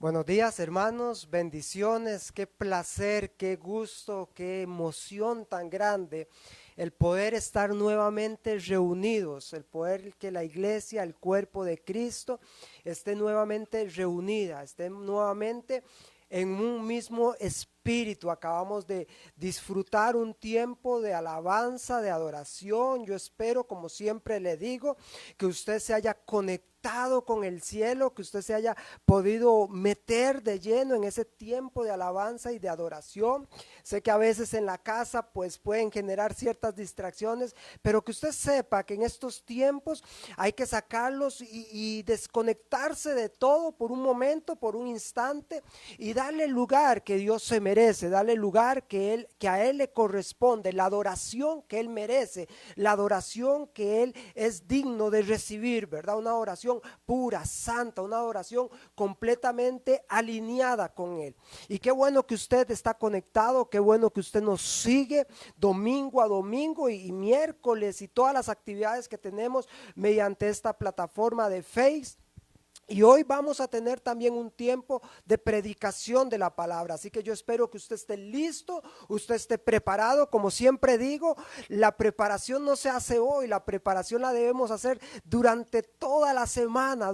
Buenos días, hermanos, bendiciones, qué placer, qué gusto, qué emoción tan grande el poder estar nuevamente reunidos, el poder que la iglesia, el cuerpo de Cristo esté nuevamente reunida, esté nuevamente en un mismo espíritu. Acabamos de disfrutar un tiempo de alabanza, de adoración. Yo espero, como siempre le digo, que usted se haya conectado con el cielo, que usted se haya podido meter de lleno en ese tiempo de alabanza y de adoración. Sé que a veces en la casa pues pueden generar ciertas distracciones, pero que usted sepa que en estos tiempos hay que sacarlos y desconectarse de todo por un momento, por un instante, y darle el lugar que Dios se merece, darle el lugar que a Él le corresponde, la adoración que Él merece, la adoración que Él es digno de recibir, ¿verdad? Una adoración pura, santa, una adoración completamente alineada con Él. Y qué bueno que usted está conectado, qué bueno que usted nos sigue domingo a domingo y miércoles y todas las actividades que tenemos mediante esta plataforma de Face. Y hoy vamos a tener también un tiempo de predicación de la palabra, así que yo espero que usted esté listo, usted esté preparado. Como siempre digo, la preparación no se hace hoy, la preparación la debemos hacer durante toda la semana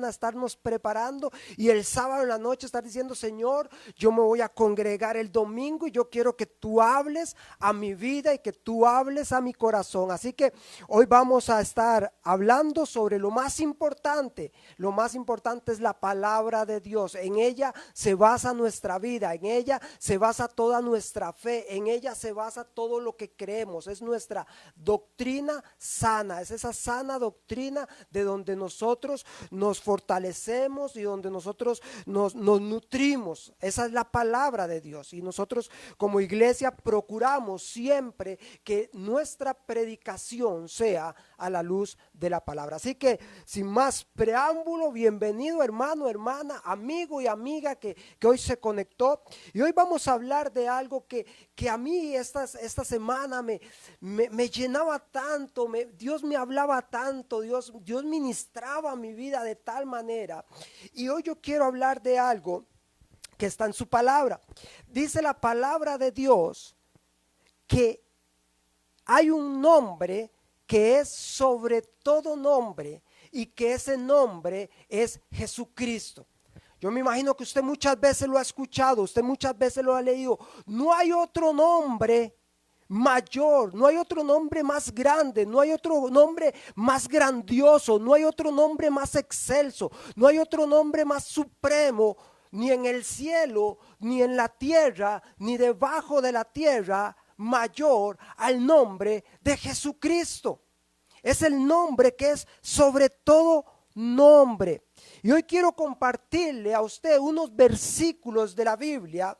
estarnos preparando y el sábado en la noche estar diciendo: Señor, yo me voy a congregar el domingo y yo quiero que tú hables a mi vida y que tú hables a mi corazón. Así que hoy vamos a estar hablando sobre lo más importante. Lo más importante es la palabra de Dios. En ella se basa nuestra vida, en ella se basa toda nuestra fe, en ella se basa todo lo que creemos. Es nuestra doctrina sana, es esa sana doctrina de donde nosotros nos fortalecemos y donde nosotros nos nutrimos. Esa es la palabra de Dios, y nosotros como iglesia procuramos siempre que nuestra predicación sea a la luz de la palabra. Así que sin más preámbulo, bienvenido hermano, hermana, amigo y amiga que hoy se conectó. Y hoy vamos a hablar de algo que a mí esta semana me llenaba tanto, Dios me hablaba tanto, Dios ministraba mi vida de tal manera. Y hoy yo quiero hablar de algo que está en su palabra. Dice la palabra de Dios que hay un nombre que es sobre todo nombre, y que ese nombre es Jesucristo. Yo me imagino que usted muchas veces lo ha escuchado, usted muchas veces lo ha leído. No hay otro nombre mayor, no hay otro nombre más grande, no hay otro nombre más grandioso, no hay otro nombre más excelso, no hay otro nombre más supremo, ni en el cielo, ni en la tierra, ni debajo de la tierra, mayor al nombre de Jesucristo. Es el nombre que es sobre todo nombre. Y hoy quiero compartirle a usted unos versículos de la Biblia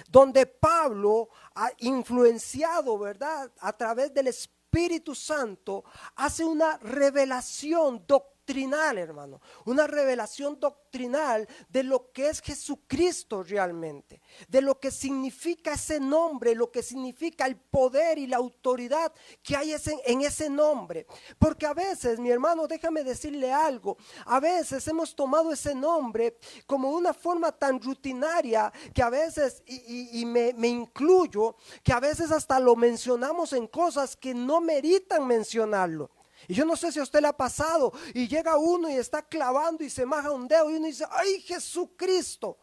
donde Pablo ha influenciado, ¿verdad?, a través del Espíritu Santo, hace una revelación doctrinal, hermano, una revelación doctrinal de lo que es Jesucristo realmente, de lo que significa ese nombre, lo que significa el poder y la autoridad que hay en ese nombre. Porque a veces, mi hermano, déjame decirle algo, a veces hemos tomado ese nombre como una forma tan rutinaria que a veces, y me incluyo, que a veces hasta lo mencionamos en cosas que no meritan mencionarlo. Y yo no sé si a usted le ha pasado y llega uno y está clavando y se maja un dedo y uno dice: ¡ay, Jesucristo!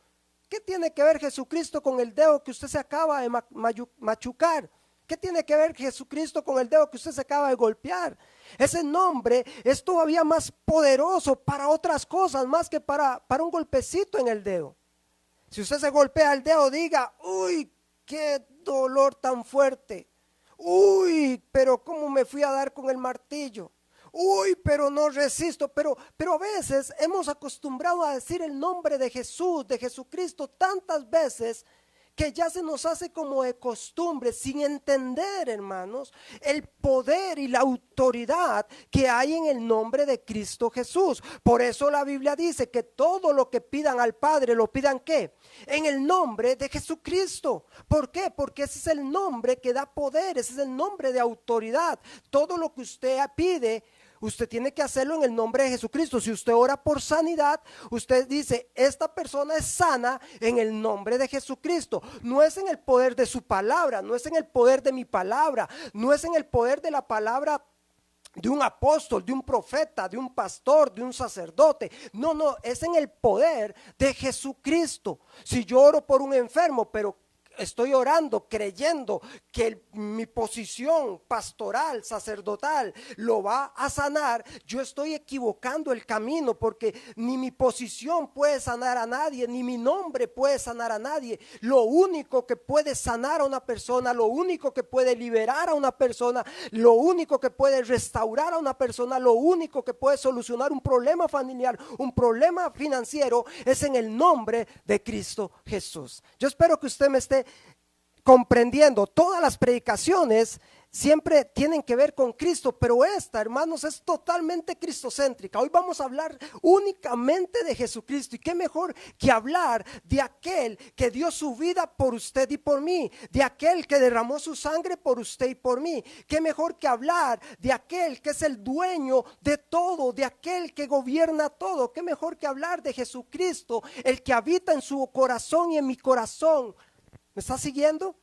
¿Qué tiene que ver Jesucristo con el dedo que usted se acaba de machucar? ¿Qué tiene que ver Jesucristo con el dedo que usted se acaba de golpear? Ese nombre es todavía más poderoso para otras cosas, más que para un golpecito en el dedo. Si usted se golpea el dedo, diga: ¡uy, qué dolor tan fuerte! ¡Uy, pero cómo me fui a dar con el martillo! ¡Uy, pero no resisto! Pero a veces hemos acostumbrado a decir el nombre de Jesús, de Jesucristo, tantas veces que ya se nos hace como de costumbre, sin entender, hermanos, el poder y la autoridad que hay en el nombre de Cristo Jesús. Por eso la Biblia dice que todo lo que pidan al Padre, lo pidan ¿qué? En el nombre de Jesucristo. ¿Por qué? Porque ese es el nombre que da poder, ese es el nombre de autoridad. Todo lo que usted pide Usted tiene que hacerlo en el nombre de Jesucristo. Si usted ora por sanidad, usted dice, esta persona es sana en el nombre de Jesucristo. No es en el poder de su palabra, no es en el poder de mi palabra, no es en el poder de la palabra de un apóstol, de un profeta, de un pastor, de un sacerdote. No, no, es en el poder de Jesucristo. Si yo oro por un enfermo, pero estoy orando, creyendo que mi posición pastoral, sacerdotal, lo va a sanar, yo estoy equivocando el camino, porque ni mi posición puede sanar a nadie, ni mi nombre puede sanar a nadie. Lo único que puede sanar a una persona, lo único que puede liberar a una persona, lo único que puede restaurar a una persona, lo único que puede solucionar un problema familiar, un problema financiero, es en el nombre de Cristo Jesús. Yo espero que usted me esté comprendiendo. Todas las predicaciones siempre tienen que ver con Cristo, pero esta, hermanos, es totalmente cristocéntrica. Hoy vamos a hablar únicamente de Jesucristo, y qué mejor que hablar de aquel que dio su vida por usted y por mí, de aquel que derramó su sangre por usted y por mí. Qué mejor que hablar de aquel que es el dueño de todo, de aquel que gobierna todo. Qué mejor que hablar de Jesucristo, el que habita en su corazón y en mi corazón. ¿Me está siguiendo?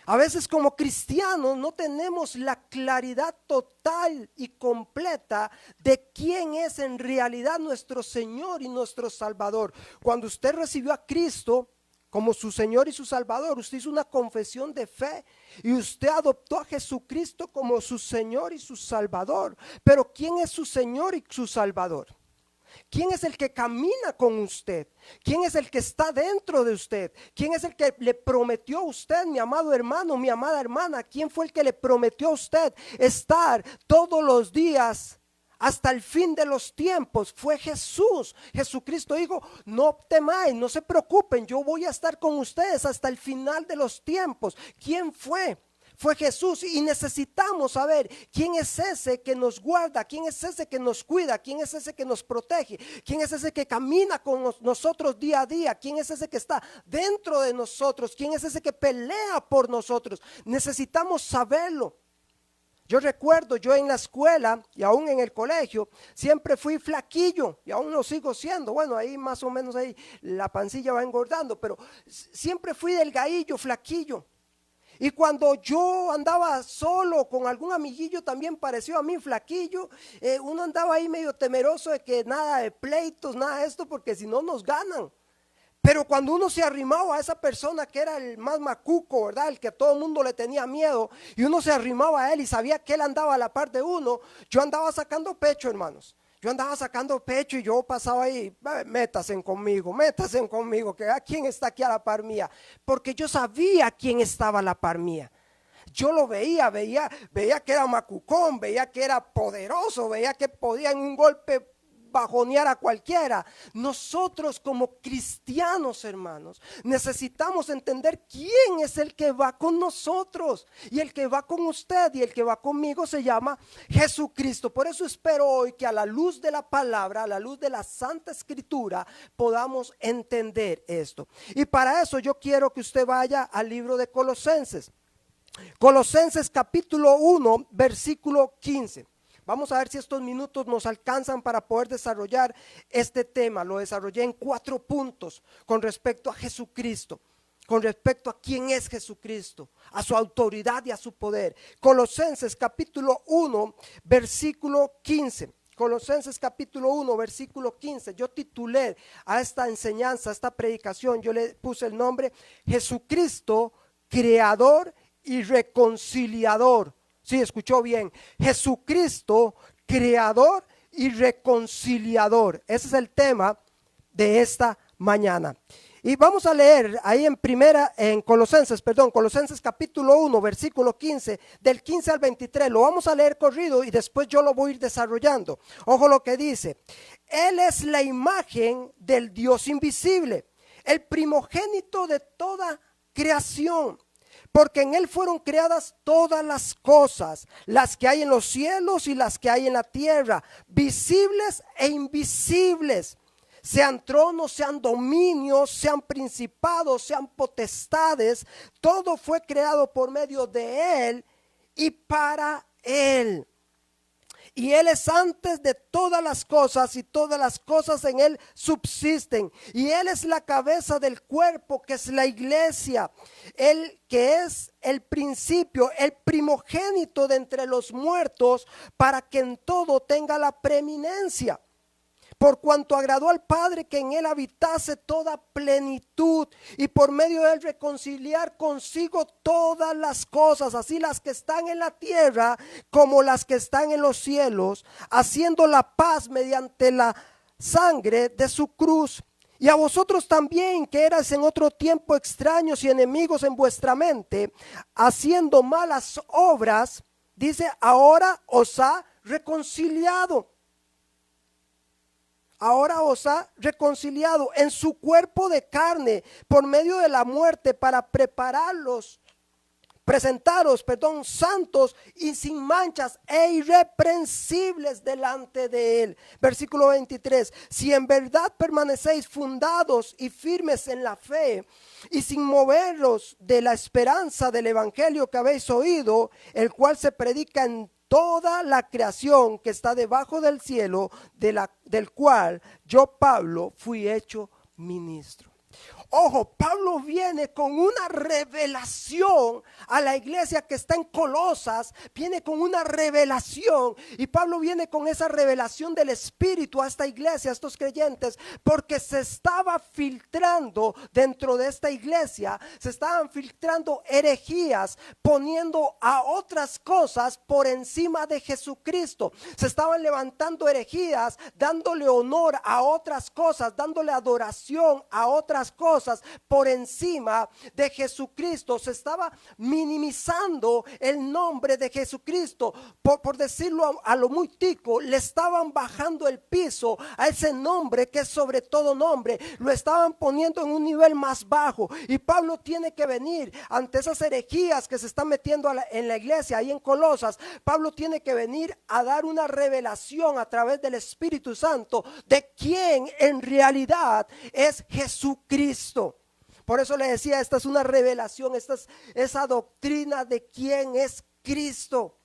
A veces como cristianos no tenemos la claridad total y completa de quién es en realidad nuestro Señor y nuestro Salvador. Cuando usted recibió a Cristo como su Señor y su Salvador, usted hizo una confesión de fe y usted adoptó a Jesucristo como su Señor y su Salvador. Pero ¿quién es su Señor y su Salvador? ¿Quién es el que camina con usted? ¿Quién es el que está dentro de usted? ¿Quién es el que le prometió a usted, mi amado hermano, mi amada hermana? ¿Quién fue el que le prometió a usted estar todos los días hasta el fin de los tiempos? Fue Jesús. Jesucristo dijo, no temáis, no se preocupen, yo voy a estar con ustedes hasta el final de los tiempos. ¿Quién fue? Fue Jesús, y necesitamos saber quién es ese que nos guarda, quién es ese que nos cuida, quién es ese que nos protege, quién es ese que camina con nosotros día a día, quién es ese que está dentro de nosotros, quién es ese que pelea por nosotros. Necesitamos saberlo. Yo recuerdo, yo en la escuela y aún en el colegio siempre fui flaquillo y aún lo sigo siendo. Bueno, ahí más o menos ahí la pancilla va engordando, pero siempre fui delgadillo, flaquillo. Y cuando yo andaba solo con algún amiguillo también pareció a mí flaquillo, uno andaba ahí medio temeroso de que nada de pleitos, nada de esto, porque si no nos ganan. Pero cuando uno se arrimaba a esa persona que era el más macuco, ¿verdad? El que a todo el mundo le tenía miedo, y uno se arrimaba a él y sabía que él andaba a la par de uno, yo andaba sacando pecho, hermanos. Yo andaba sacando pecho y yo pasaba ahí, métasen conmigo, que quién está aquí a la par mía, porque yo sabía quién estaba a la par mía. Yo lo veía que era macucón, veía que era poderoso, veía que podía en un golpe bajonear a cualquiera. Nosotros como cristianos, hermanos, necesitamos entender quién es el que va con nosotros, y el que va con usted y el que va conmigo se llama Jesucristo. Por eso espero hoy que a la luz de la palabra, a la luz de la Santa Escritura, podamos entender esto. Y para eso yo quiero que usted vaya al libro de Colosenses. Colosenses capítulo 1, versículo 15. Vamos a ver si estos minutos nos alcanzan para poder desarrollar este tema. Lo desarrollé en 4 puntos con respecto a Jesucristo, con respecto a quién es Jesucristo, a su autoridad y a su poder. Colosenses capítulo 1, versículo 15. Colosenses capítulo 1, versículo 15. Yo titulé a esta enseñanza, a esta predicación, yo le puse el nombre Jesucristo, creador y reconciliador. Sí, escuchó bien. Jesucristo, creador y reconciliador. Ese es el tema de esta mañana. Y vamos a leer ahí en Colosenses capítulo 1, versículo 15, del 15 al 23. Lo vamos a leer corrido y después yo lo voy a ir desarrollando. Ojo lo que dice. Él es la imagen del Dios invisible, el primogénito de toda creación. Porque en él fueron creadas todas las cosas, las que hay en los cielos y las que hay en la tierra, visibles e invisibles, sean tronos, sean dominios, sean principados, sean potestades. Todo fue creado por medio de él y para él. Y Él es antes de todas las cosas y todas las cosas en Él subsisten. Y Él es la cabeza del cuerpo que es la iglesia. Él que es el principio, el primogénito de entre los muertos, para que en todo tenga la preeminencia. Por cuanto agradó al Padre que en Él habitase toda plenitud y por medio de Él reconciliar consigo todas las cosas, así las que están en la tierra como las que están en los cielos, haciendo la paz mediante la sangre de su cruz. Y a vosotros también, que eras en otro tiempo extraños y enemigos en vuestra mente, haciendo malas obras, dice, ahora os ha reconciliado. Ahora os ha reconciliado en su cuerpo de carne por medio de la muerte para presentaros, santos y sin manchas e irreprensibles delante de Él. Versículo 23, si en verdad permanecéis fundados y firmes en la fe y sin moveros de la esperanza del evangelio que habéis oído, el cual se predica en toda la creación que está debajo del cielo, del cual yo, Pablo, fui hecho ministro. Ojo, Pablo viene con una revelación a la iglesia que está en Colosas, viene con una revelación y Pablo viene con esa revelación del Espíritu a esta iglesia, a estos creyentes, porque se estaba filtrando dentro de esta iglesia, se estaban filtrando herejías, poniendo a otras cosas por encima de Jesucristo, se estaban levantando herejías, dándole honor a otras cosas, dándole adoración a otras cosas por encima de Jesucristo. Se estaba minimizando el nombre de Jesucristo, por decirlo a lo muy tico, le estaban bajando el piso a ese nombre que es sobre todo nombre, lo estaban poniendo en un nivel más bajo. Y Pablo tiene que venir ante esas herejías que se están metiendo en la iglesia ahí en Colosas. Pablo tiene que venir a dar una revelación a través del Espíritu Santo de quién en realidad es Jesucristo. Por eso le decía, esta es una revelación, esta es esa doctrina de quién es Cristo.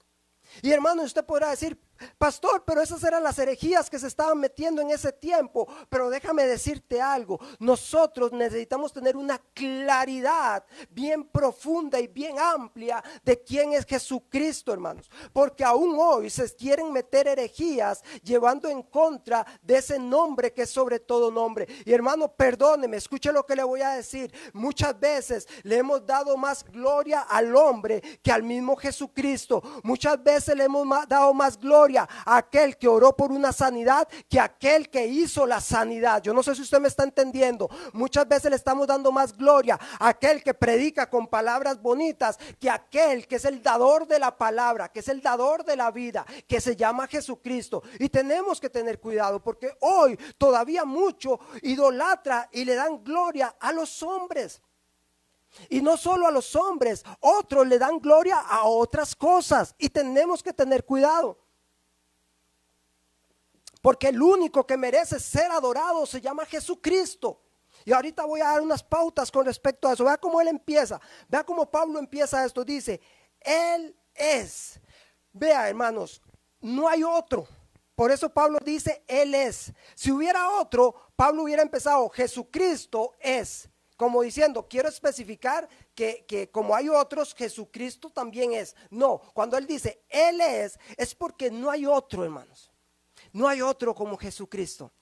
Y hermano, usted podrá decir, pastor, pero esas eran las herejías que se estaban metiendo en ese tiempo. Pero déjame decirte algo, nosotros necesitamos tener una claridad bien profunda y bien amplia de quién es Jesucristo, hermanos. Porque aún hoy se quieren meter herejías llevando en contra de ese nombre que es sobre todo nombre. Y hermano, perdóneme, escuche lo que le voy a decir. Muchas veces le hemos dado más gloria al hombre que al mismo Jesucristo. Muchas veces le hemos dado más gloria a aquel que oró por una sanidad que aquel que hizo la sanidad. Yo no sé si usted me está entendiendo. Muchas veces le estamos dando más gloria a aquel que predica con palabras bonitas que aquel que es el dador de la palabra, que es el dador de la vida, que se llama Jesucristo. Y tenemos que tener cuidado porque hoy todavía mucho idolatra y le dan gloria a los hombres. Y no solo a los hombres, otros le dan gloria a otras cosas y tenemos que tener cuidado. Porque el único que merece ser adorado se llama Jesucristo. Y ahorita voy a dar unas pautas con respecto a eso. Vea cómo él empieza. Vea cómo Pablo empieza esto. Dice, Él es. Vea, hermanos, no hay otro. Por eso Pablo dice, Él es. Si hubiera otro, Pablo hubiera empezado, Jesucristo es. Como diciendo, quiero especificar que como hay otros, Jesucristo también es. No, cuando él dice, Él es porque no hay otro, hermanos. No hay otro como Jesucristo.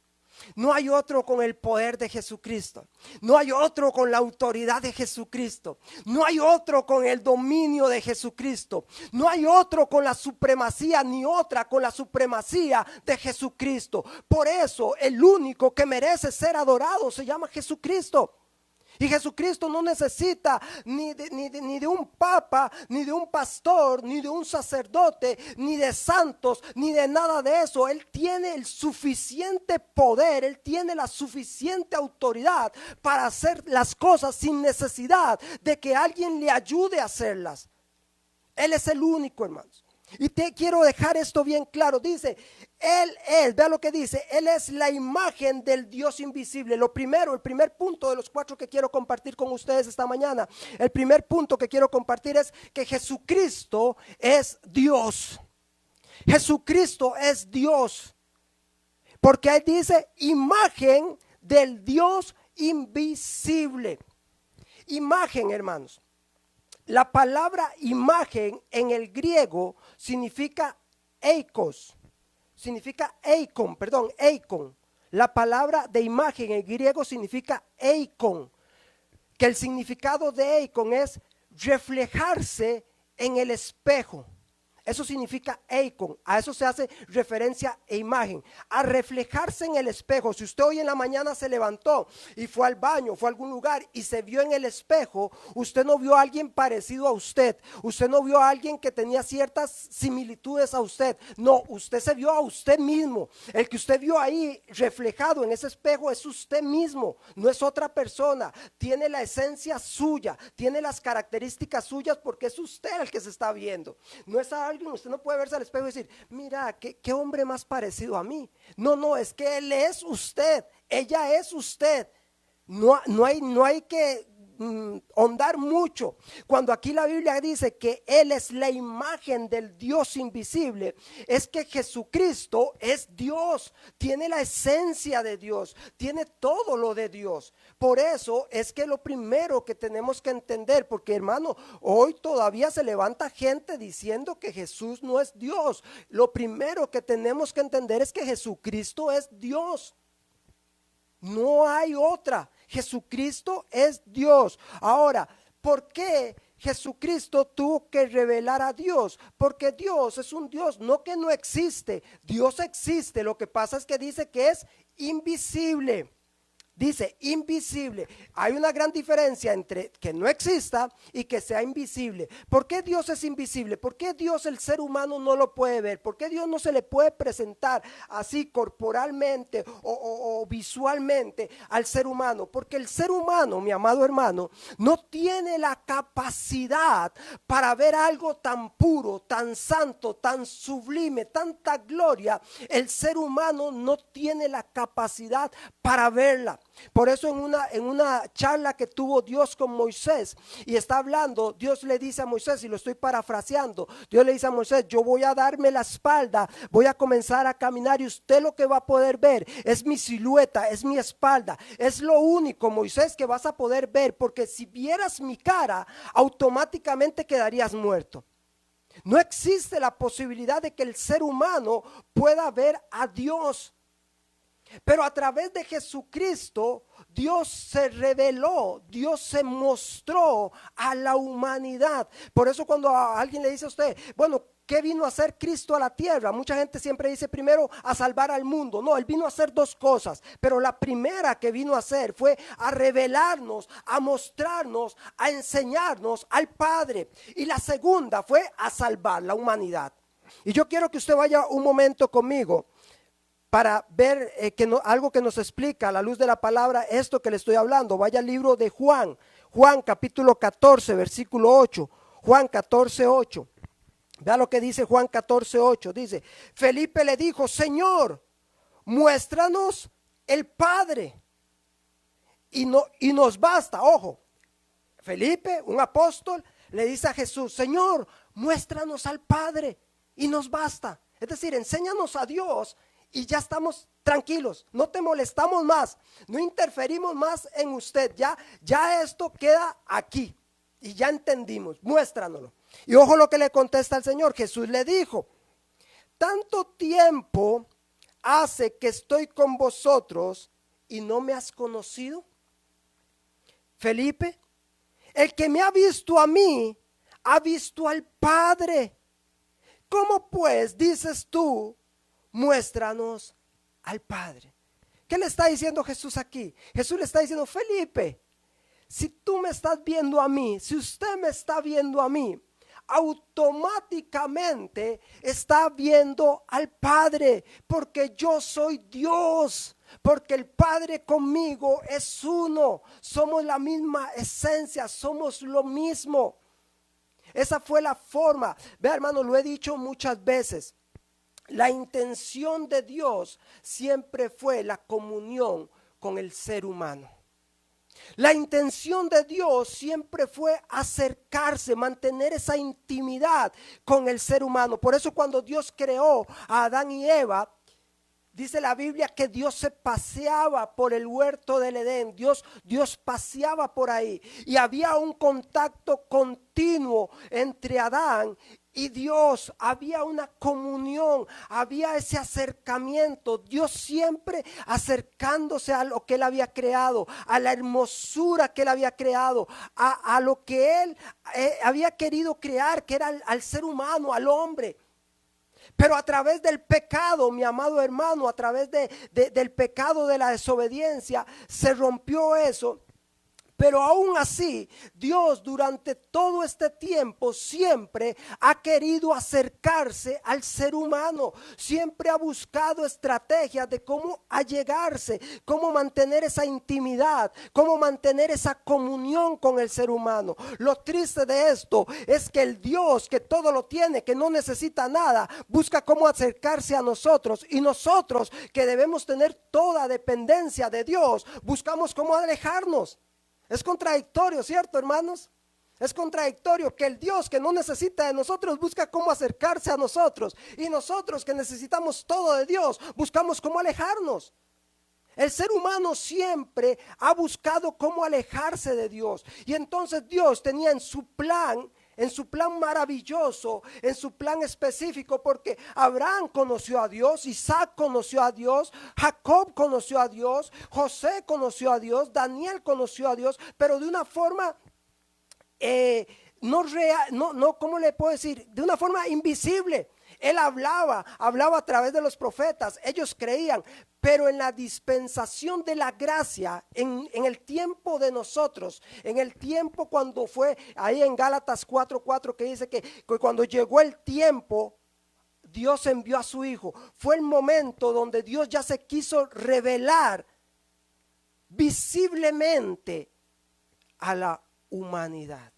No hay otro con el poder de Jesucristo. No hay otro con la autoridad de Jesucristo. No hay otro con el dominio de Jesucristo. No hay otro con la supremacía, ni otra con la supremacía de Jesucristo. Por eso el único que merece ser adorado se llama Jesucristo. Y Jesucristo no necesita ni de un papa, ni de un pastor, ni de un sacerdote, ni de santos, ni de nada de eso. Él tiene el suficiente poder, Él tiene la suficiente autoridad para hacer las cosas sin necesidad de que alguien le ayude a hacerlas. Él es el único, hermanos. Y te quiero dejar esto bien claro. Dice, Él es, vea lo que dice, Él es la imagen del Dios invisible. Lo primero, el primer punto de los 4 que quiero compartir con ustedes esta mañana. El primer punto que quiero compartir es que Jesucristo es Dios. Jesucristo es Dios, porque Él dice imagen del Dios invisible. Imagen, hermanos. La palabra imagen en el griego significa eikos, eikon. La palabra de imagen en griego significa eikon, que el significado de eikon es reflejarse en el espejo. Eso significa eikon, a eso se hace referencia e imagen, a reflejarse en el espejo. Si usted hoy en la mañana se levantó y fue al baño, fue a algún lugar y se vio en el espejo, usted no vio a alguien parecido a usted, usted no vio a alguien que tenía ciertas similitudes a usted, no, usted se vio a usted mismo. El que usted vio ahí reflejado en ese espejo es usted mismo, no es otra persona, tiene la esencia suya, tiene las características suyas porque es usted el que se está viendo, no es alguien. Usted no puede verse al espejo y decir, mira, qué hombre más parecido a mí. No, es que él es usted, ella es usted. No hay que ahondar mucho. Cuando aquí la Biblia dice que Él es la imagen del Dios invisible, es que Jesucristo es Dios, tiene la esencia de Dios, tiene todo lo de Dios. Por eso es que lo primero que tenemos que entender, porque hermano, hoy todavía se levanta gente diciendo que Jesús no es Dios. Lo primero que tenemos que entender es que Jesucristo es Dios. No hay otra. Jesucristo es Dios. Ahora, ¿por qué Jesucristo tuvo que revelar a Dios? Porque Dios es un Dios, no que no existe. Dios existe. Lo que pasa es que dice que es invisible. Dice invisible. Hay una gran diferencia entre que no exista y que sea invisible. ¿Por qué Dios es invisible? ¿Por qué Dios el ser humano no lo puede ver? ¿Por qué Dios no se le puede presentar así corporalmente o visualmente al ser humano? Porque el ser humano, mi amado hermano, no tiene la capacidad para ver algo tan puro, tan santo, tan sublime, tanta gloria. El ser humano no tiene la capacidad para verla. Por eso en una charla que tuvo Dios con Moisés y está hablando, Dios le dice a Moisés, y lo estoy parafraseando, Dios le dice a Moisés, yo voy a darme la espalda, voy a comenzar a caminar y usted lo que va a poder ver es mi silueta, es mi espalda, es lo único, Moisés, que vas a poder ver, porque si vieras mi cara, automáticamente quedarías muerto. No existe la posibilidad de que el ser humano pueda ver a Dios. Pero a través de Jesucristo, Dios se reveló, Dios se mostró a la humanidad. Por eso cuando a alguien le dice a usted, bueno, ¿qué vino a hacer Cristo a la tierra? Mucha gente siempre dice primero a salvar al mundo. No, Él vino a hacer dos cosas. Pero la primera que vino a hacer fue a revelarnos, a mostrarnos, a enseñarnos al Padre. Y la segunda fue a salvar la humanidad. Y yo quiero que usted vaya un momento conmigo para ver algo que nos explica a la luz de la palabra esto que le estoy hablando. Vaya al libro de Juan capítulo 14, versículo 8. Juan 14, 8. Vea lo que dice Juan 14, 8. Dice, Felipe le dijo, Señor, muéstranos el Padre y nos basta. Ojo, Felipe, un apóstol, le dice a Jesús, Señor, muéstranos al Padre y nos basta. Es decir, enséñanos a Dios y ya estamos tranquilos, no te molestamos más, no interferimos más en usted, ya esto queda aquí y ya entendimos, muéstranoslo. Y ojo lo que le contesta el Señor. Jesús le dijo, tanto tiempo hace que estoy con vosotros y no me has conocido. Felipe, el que me ha visto a mí, ha visto al Padre. ¿Cómo pues dices tú, muéstranos al Padre? ¿Qué le está diciendo Jesús aquí? Jesús le está diciendo, Felipe, si tú me estás viendo a mí, si usted me está viendo a mí, automáticamente está viendo al Padre, porque yo soy Dios, porque el Padre conmigo es uno, somos la misma esencia, somos lo mismo. Esa fue la forma. Vea, hermano, lo he dicho muchas veces. La intención de Dios siempre fue la comunión con el ser humano. La intención de Dios siempre fue acercarse, mantener esa intimidad con el ser humano. Por eso cuando Dios creó a Adán y Eva, dice la Biblia que Dios se paseaba por el huerto del Edén. Dios paseaba por ahí y había un contacto continuo entre Adán y Dios. Había una comunión, había ese acercamiento. Dios siempre acercándose a lo que Él había creado, a la hermosura que Él había creado, a lo que Él había querido crear, que era al ser humano, al hombre. Pero a través del pecado, mi amado hermano, a través del pecado de la desobediencia, se rompió eso. Pero aún así, Dios durante todo este tiempo siempre ha querido acercarse al ser humano. Siempre ha buscado estrategias de cómo allegarse, cómo mantener esa intimidad, cómo mantener esa comunión con el ser humano. Lo triste de esto es que el Dios que todo lo tiene, que no necesita nada, busca cómo acercarse a nosotros. Y nosotros que debemos tener toda dependencia de Dios, buscamos cómo alejarnos. Es contradictorio, ¿cierto, hermanos? Es contradictorio que el Dios que no necesita de nosotros busca cómo acercarse a nosotros. Y nosotros que necesitamos todo de Dios, buscamos cómo alejarnos. El ser humano siempre ha buscado cómo alejarse de Dios. Y entonces Dios tenía en su plan maravilloso, en su plan específico, porque Abraham conoció a Dios, Isaac conoció a Dios, Jacob conoció a Dios, José conoció a Dios, Daniel conoció a Dios, pero de una forma no real, ¿cómo le puedo decir? De una forma invisible. Él hablaba a través de los profetas, ellos creían, pero en la dispensación de la gracia, en el tiempo de nosotros, en el tiempo cuando fue ahí en Gálatas 4:4 que dice que cuando llegó el tiempo, Dios envió a su Hijo. Fue el momento donde Dios ya se quiso revelar visiblemente a la humanidad.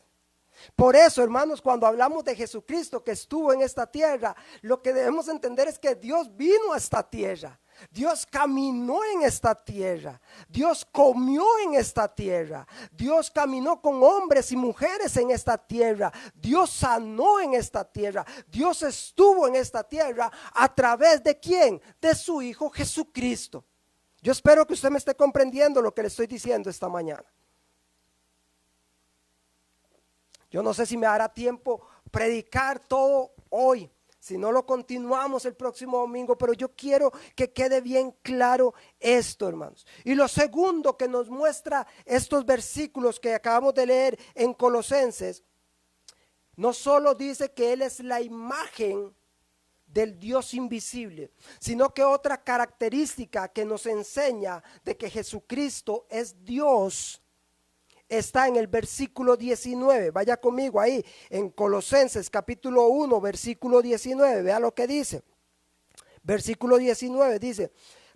Por eso, hermanos, cuando hablamos de Jesucristo que estuvo en esta tierra, lo que debemos entender es que Dios vino a esta tierra. Dios caminó en esta tierra, Dios comió en esta tierra, Dios caminó con hombres y mujeres en esta tierra, Dios sanó en esta tierra, Dios estuvo en esta tierra a través de ¿quién? De su Hijo Jesucristo. Yo espero que usted me esté comprendiendo lo que le estoy diciendo esta mañana. Yo no sé si me dará tiempo predicar todo hoy, si no lo continuamos el próximo domingo, pero yo quiero que quede bien claro esto, hermanos. Y lo segundo que nos muestra estos versículos que acabamos de leer en Colosenses, no solo dice que Él es la imagen del Dios invisible, sino que otra característica que nos enseña de que Jesucristo es Dios está en el versículo 19. Vaya conmigo ahí en Colosenses capítulo 1 versículo 19. Vea lo que dice. Versículo 19 dice: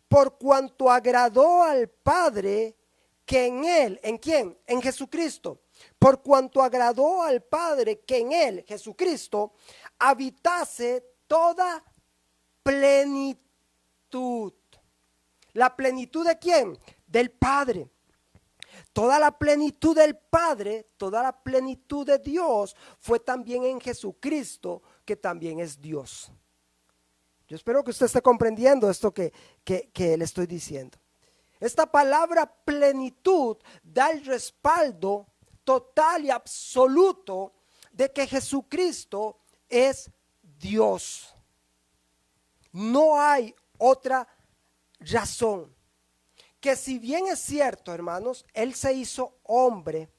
por cuanto agradó al Padre que en Él, ¿en quién? En Jesucristo. Por cuanto agradó al Padre que en Él, Jesucristo, habitase toda plenitud. ¿La plenitud de quién? Del Padre. Toda la plenitud del Padre, toda la plenitud de Dios fue también en Jesucristo, que también es Dios. Yo espero que usted esté comprendiendo esto que le estoy diciendo. Esta palabra plenitud da el respaldo total y absoluto de que Jesucristo es Dios. No hay otra razón. Que si bien es cierto, hermanos, Él se hizo hombre,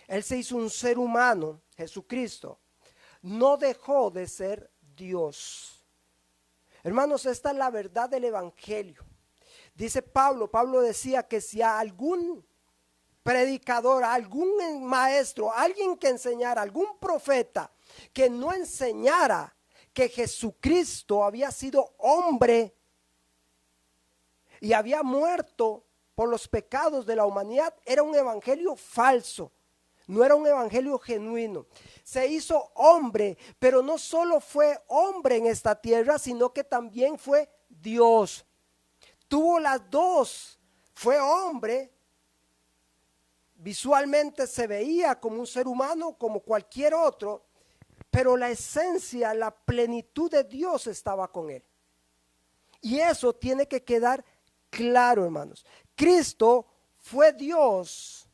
Él se hizo un ser humano, Jesucristo, no dejó de ser Dios. Hermanos, esta es la verdad del Evangelio. Dice Pablo decía que si a algún predicador, a algún maestro, alguien que enseñara, algún profeta que no enseñara que Jesucristo había sido hombre y había muerto por los pecados de la humanidad, era un evangelio falso, no era un evangelio genuino. Se hizo hombre, pero no solo fue hombre en esta tierra, sino que también fue Dios. Tuvo las dos, fue hombre visualmente se veía como un ser humano, como cualquier otro, pero la esencia, la plenitud de Dios estaba con él. Y eso tiene que quedar claro, hermanos. Cristo fue Dios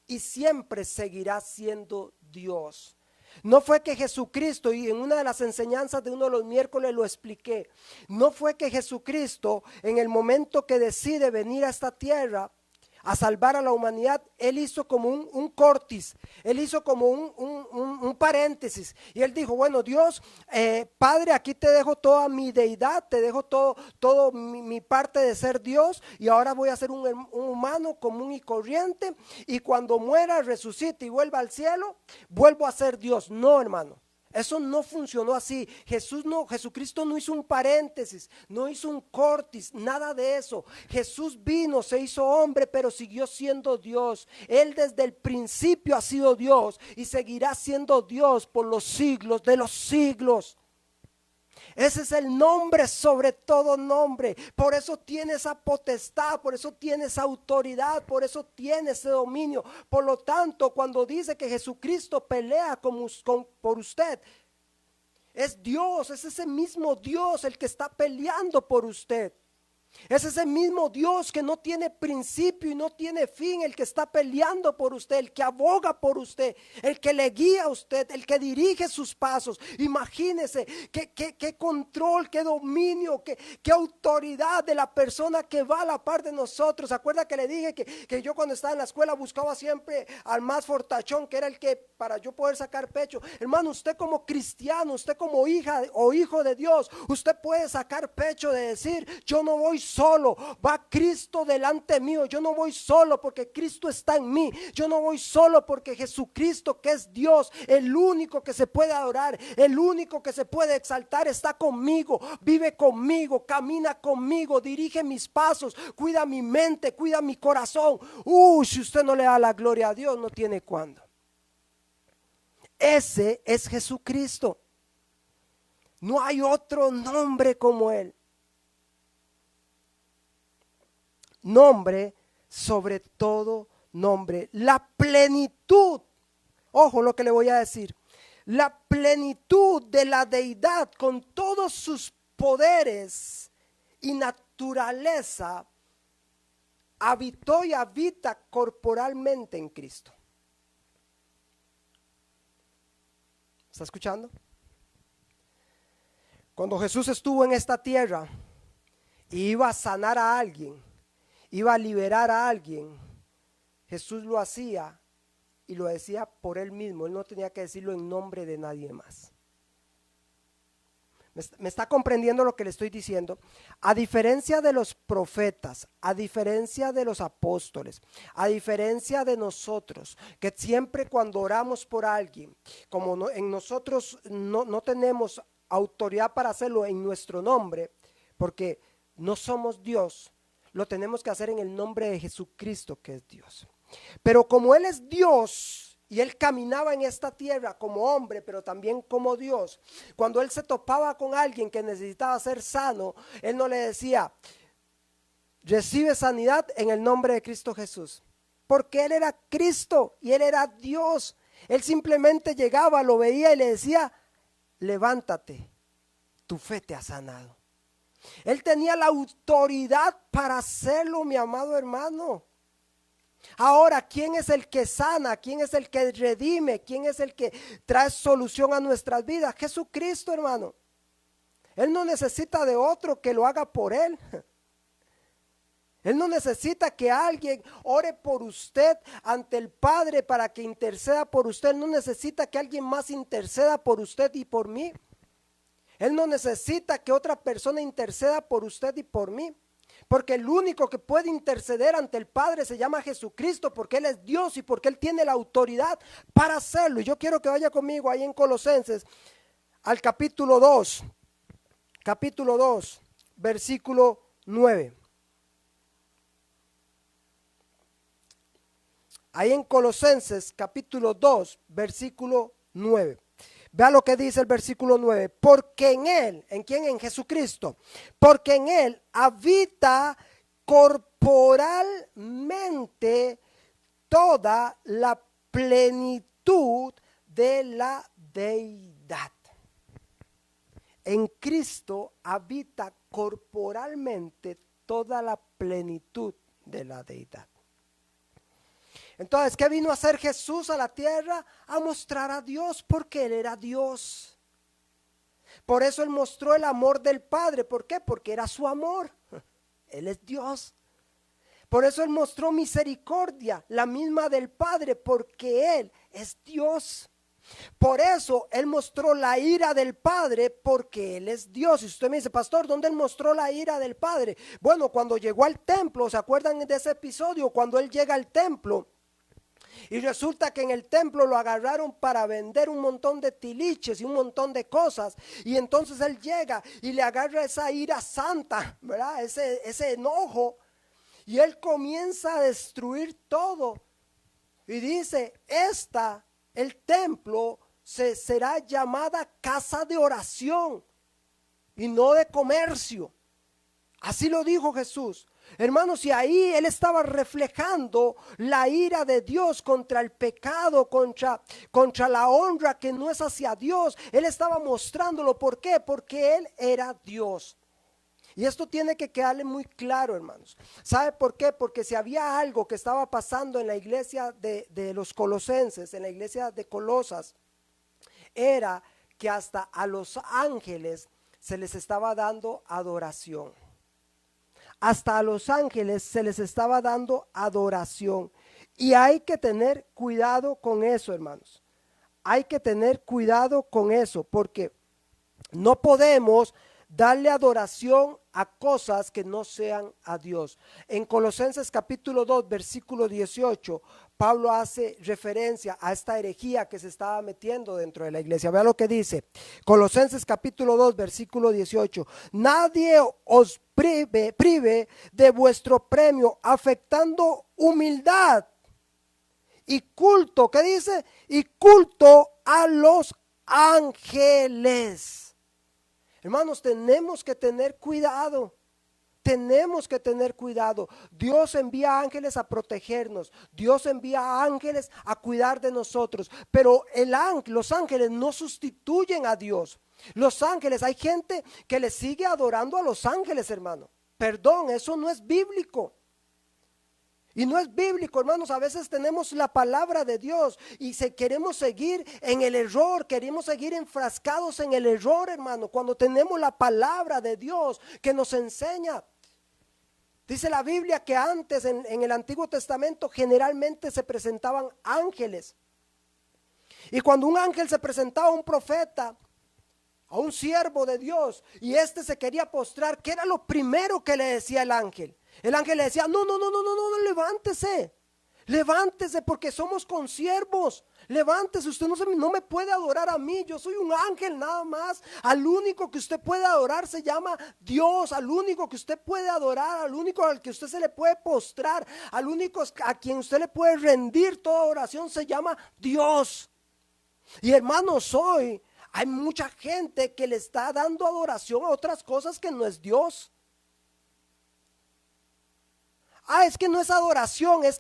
y siempre seguirá siendo Dios. No fue que Jesucristo, y en una de las enseñanzas de uno de los miércoles lo expliqué, no fue que Jesucristo en el momento que decide venir a esta tierra a salvar a la humanidad, Él hizo como un cortis, Él hizo como un paréntesis, y Él dijo, bueno, Dios, Padre, aquí te dejo toda mi deidad, te dejo todo mi parte de ser Dios, y ahora voy a ser un humano común y corriente, y cuando muera, resucite y vuelva al cielo, vuelvo a ser Dios. No, hermano. Eso no funcionó así. Jesucristo no hizo un paréntesis, no hizo un cortis, nada de eso. Jesús vino, se hizo hombre, pero siguió siendo Dios. Él desde el principio ha sido Dios y seguirá siendo Dios por los siglos de los siglos. Ese es el nombre sobre todo nombre. Por eso tiene esa potestad, por eso tiene esa autoridad, por eso tiene ese dominio. Por lo tanto, cuando dice que Jesucristo pelea por usted, es Dios, es ese mismo Dios el que está peleando por usted. Es ese mismo Dios que no tiene principio y no tiene fin, el que está peleando por usted, el que aboga por usted, el que le guía a usted, el que dirige sus pasos. Imagínese qué control, qué dominio, qué autoridad de la persona que va a la par de nosotros. ¿Se acuerda que le dije que yo cuando estaba en la escuela buscaba siempre al más fortachón, que era el que para yo poder sacar pecho? Hermano, usted como cristiano, usted como hija o hijo de Dios, usted puede sacar pecho de decir, yo no voy solo, va Cristo delante mío. Yo no voy solo porque Cristo está en mí. Yo no voy solo porque Jesucristo, que es Dios, el único que se puede adorar, el único que se puede exaltar, está conmigo, vive conmigo, camina conmigo, dirige mis pasos, cuida mi mente, cuida mi corazón. Si usted no le da la gloria a Dios, no tiene cuándo. Ese es Jesucristo. No hay otro nombre como Él. Nombre sobre todo nombre. La plenitud, ojo lo que le voy a decir, la plenitud de la deidad con todos sus poderes y naturaleza habitó y habita corporalmente en Cristo. ¿Está escuchando? Cuando Jesús estuvo en esta tierra y iba a sanar a alguien, iba a liberar a alguien, Jesús lo hacía y lo decía por Él mismo. Él no tenía que decirlo en nombre de nadie más. ¿Me está comprendiendo lo que le estoy diciendo? A diferencia de los profetas, a diferencia de los apóstoles, a diferencia de nosotros, que siempre cuando oramos por alguien, como en nosotros no tenemos autoridad para hacerlo en nuestro nombre, porque no somos Dios, lo tenemos que hacer en el nombre de Jesucristo, que es Dios. Pero como Él es Dios y Él caminaba en esta tierra como hombre, pero también como Dios, cuando Él se topaba con alguien que necesitaba ser sano, Él no le decía, recibe sanidad en el nombre de Cristo Jesús, porque Él era Cristo y Él era Dios. Él simplemente llegaba, lo veía y le decía, levántate, tu fe te ha sanado. Él tenía la autoridad para hacerlo, mi amado hermano. Ahora, ¿quién es el que sana? ¿Quién es el que redime? ¿Quién es el que trae solución a nuestras vidas? Jesucristo, hermano. Él no necesita de otro que lo haga por Él. Él no necesita que alguien ore por usted ante el Padre para que interceda por usted. Él no necesita que alguien más interceda por usted y por mí. Él no necesita que otra persona interceda por usted y por mí, porque el único que puede interceder ante el Padre se llama Jesucristo, porque Él es Dios y porque Él tiene la autoridad para hacerlo. Y yo quiero que vaya conmigo ahí en Colosenses al capítulo 2, versículo 9. Ahí en Colosenses capítulo 2, versículo 9. Vea lo que dice el versículo 9. Porque en Él, ¿en quién? En Jesucristo. Porque en Él habita corporalmente toda la plenitud de la deidad. En Cristo habita corporalmente toda la plenitud de la deidad. Entonces, ¿qué vino a hacer Jesús a la tierra? A mostrar a Dios, porque Él era Dios. Por eso Él mostró el amor del Padre. ¿Por qué? Porque era su amor. Él es Dios. Por eso Él mostró misericordia, la misma del Padre, porque Él es Dios. Por eso Él mostró la ira del Padre, porque Él es Dios. Y usted me dice, pastor, ¿dónde Él mostró la ira del Padre? Bueno, cuando llegó al templo, ¿se acuerdan de ese episodio? Cuando Él llega al templo y resulta que en el templo lo agarraron para vender un montón de tiliches y un montón de cosas. Y entonces Él llega y le agarra esa ira santa, ¿verdad? Ese enojo. Y Él comienza a destruir todo. Y dice, el templo será llamada casa de oración y no de comercio. Así lo dijo Jesús. Hermanos, y ahí Él estaba reflejando la ira de Dios contra el pecado, contra la honra que no es hacia Dios. Él estaba mostrándolo. ¿Por qué? Porque Él era Dios. Y esto tiene que quedarle muy claro, hermanos. ¿Sabe por qué? Porque si había algo que estaba pasando en la iglesia de los colosenses, en la iglesia de Colosas, era que hasta a los ángeles se les estaba dando adoración. Hasta a los ángeles se les estaba dando adoración. Y hay que tener cuidado con eso, hermanos. Hay que tener cuidado con eso, porque no podemos darle adoración a cosas que no sean a Dios. En Colosenses capítulo 2, versículo 18, Pablo hace referencia a esta herejía que se estaba metiendo dentro de la iglesia. Vea lo que dice. Colosenses capítulo 2, versículo 18. Nadie os prive de vuestro premio, afectando humildad y culto. ¿Qué dice? Y culto a los ángeles. Hermanos, tenemos que tener cuidado. Tenemos que tener cuidado. Dios envía ángeles a protegernos. Dios envía ángeles a cuidar de nosotros. Pero los ángeles no sustituyen a Dios. Los ángeles, hay gente que le sigue adorando a los ángeles, hermano. Perdón, eso no es bíblico. Y no es bíblico, hermanos. A veces tenemos la palabra de Dios y queremos seguir en el error, queremos seguir enfrascados en el error, hermano, cuando tenemos la palabra de Dios que nos enseña. Dice la Biblia que antes en el Antiguo Testamento generalmente se presentaban ángeles. Y cuando un ángel se presentaba a un profeta, a un siervo de Dios, y éste se quería postrar, ¿qué era lo primero que le decía el ángel? El ángel le decía, no, levántese porque somos consiervos, levántese, usted no me puede adorar a mí, yo soy un ángel nada más, al único que usted puede adorar se llama Dios, al único que usted puede adorar, al único al que usted se le puede postrar, al único a quien usted le puede rendir toda oración se llama Dios. Y hermanos, hoy hay mucha gente que le está dando adoración a otras cosas que no es Dios. Es que no es adoración, es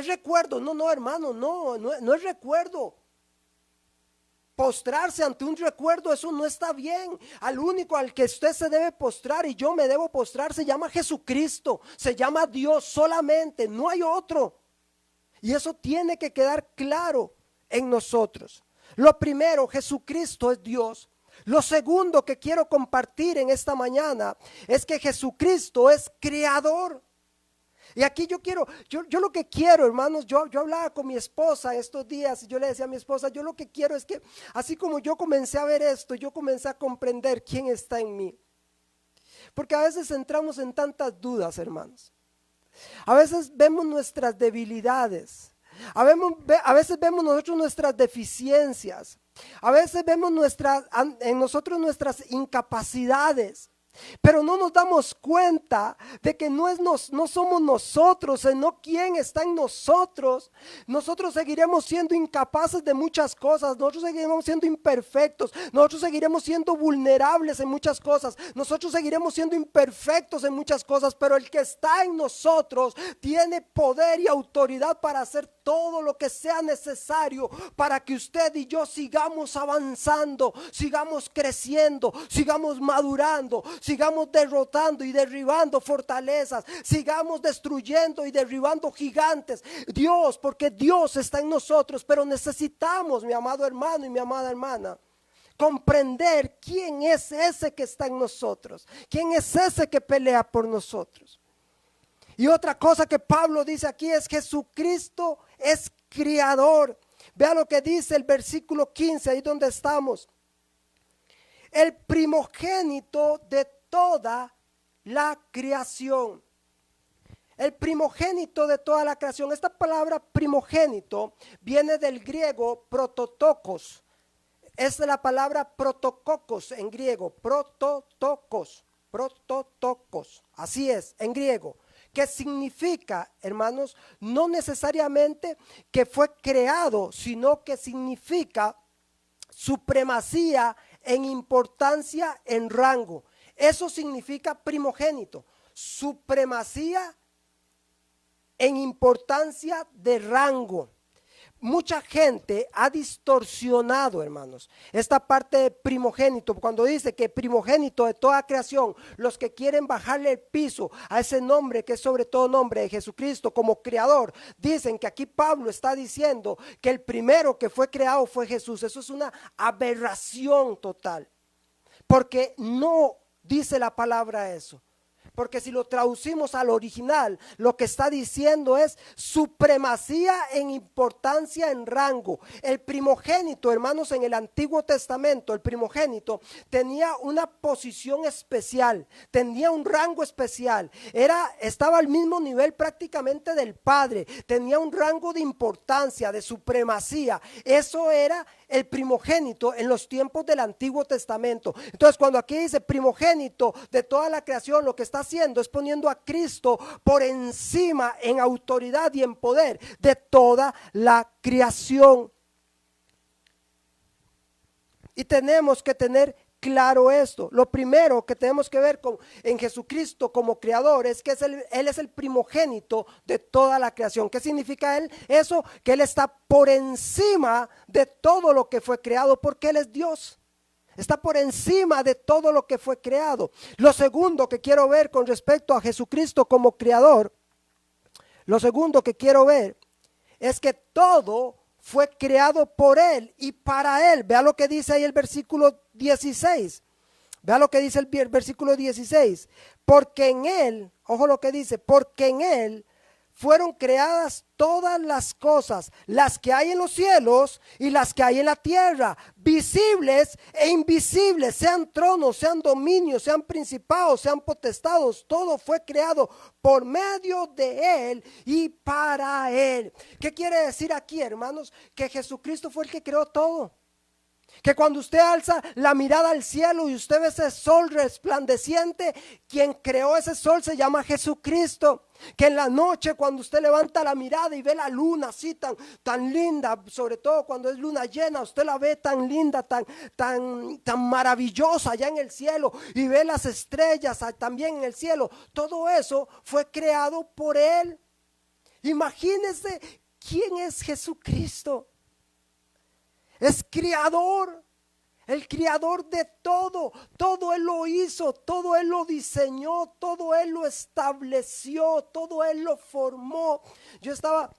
recuerdo. No, hermano, no es recuerdo. Postrarse ante un recuerdo, eso no está bien. Al único al que usted se debe postrar y yo me debo postrar se llama Jesucristo, se llama Dios solamente, no hay otro. Y eso tiene que quedar claro en nosotros. Lo primero, Jesucristo es Dios. Lo segundo que quiero compartir en esta mañana es que Jesucristo es creador. Y aquí yo lo que quiero, hermanos, yo hablaba con mi esposa estos días y yo le decía a mi esposa, yo lo que quiero es que así como yo comencé a ver esto, yo comencé a comprender quién está en mí. Porque a veces entramos en tantas dudas, hermanos. A veces vemos nuestras debilidades. A veces vemos nosotros nuestras deficiencias. A veces vemos en nosotros nuestras incapacidades. Pero no nos damos cuenta de que no somos nosotros, sino quién está en nosotros. Nosotros seguiremos siendo incapaces de muchas cosas, nosotros seguiremos siendo imperfectos, nosotros seguiremos siendo vulnerables en muchas cosas, nosotros seguiremos siendo imperfectos en muchas cosas, pero el que está en nosotros tiene poder y autoridad para hacer todo lo que sea necesario para que usted y yo sigamos avanzando, sigamos creciendo, sigamos madurando, sigamos derrotando y derribando fortalezas, sigamos destruyendo y derribando gigantes. Dios, porque Dios está en nosotros, pero necesitamos, mi amado hermano y mi amada hermana, comprender quién es ese que está en nosotros, quién es ese que pelea por nosotros. Y otra cosa que Pablo dice aquí es: Jesucristo es creador. Vea lo que dice el versículo 15, ahí donde estamos. El primogénito de toda la creación. El primogénito de toda la creación. Esta palabra primogénito viene del griego prototokos. Es la palabra protokokos en griego. Prototokos. Así es, en griego. ¿Qué significa, hermanos? No necesariamente que fue creado, sino que significa supremacía en importancia, en rango. Eso significa primogénito, supremacía en importancia de rango. Mucha gente ha distorsionado, hermanos, esta parte de primogénito, cuando dice que primogénito de toda creación. Los que quieren bajarle el piso a ese nombre que es sobre todo nombre de Jesucristo como creador, dicen que aquí Pablo está diciendo que el primero que fue creado fue Jesús. Eso es una aberración total, porque no dice la palabra eso. Porque si lo traducimos al original, lo que está diciendo es supremacía en importancia, en rango. El primogénito, hermanos, en el Antiguo Testamento, el primogénito tenía una posición especial, tenía un rango especial. Estaba al mismo nivel prácticamente del Padre, tenía un rango de importancia, de supremacía. Eso era el primogénito en los tiempos del Antiguo Testamento. Entonces, cuando aquí dice primogénito de toda la creación, lo que está haciendo es poniendo a Cristo por encima en autoridad y en poder de toda la creación. Y tenemos que tener claro esto. Lo primero que tenemos que ver en Jesucristo como creador es que Él es el primogénito de toda la creación. ¿Qué significa Él? Eso, que Él está por encima de todo lo que fue creado, porque Él es Dios. Está por encima de todo lo que fue creado. Lo segundo que quiero ver con respecto a Jesucristo como creador, lo segundo que quiero ver es que todo fue creado por Él y para Él. Vea lo que dice ahí el versículo 16. Vea lo que dice el versículo 16. Porque en Él, ojo lo que dice, porque en Él fueron creadas todas las cosas, las que hay en los cielos y las que hay en la tierra, visibles e invisibles, sean tronos, sean dominios, sean principados, sean potestados. Todo fue creado por medio de Él y para Él. ¿Qué quiere decir aquí, hermanos? Que Jesucristo fue el que creó todo. Que cuando usted alza la mirada al cielo y usted ve ese sol resplandeciente, quien creó ese sol se llama Jesucristo. Que en la noche, cuando usted levanta la mirada y ve la luna así tan linda, sobre todo cuando es luna llena, usted la ve tan linda, tan maravillosa allá en el cielo, y ve las estrellas también en el cielo. Todo eso fue creado por Él. Imagínense quién es Jesucristo. Es creador, el creador de todo. Todo Él lo hizo, todo Él lo diseñó, todo Él lo estableció, todo Él lo formó. Yo estaba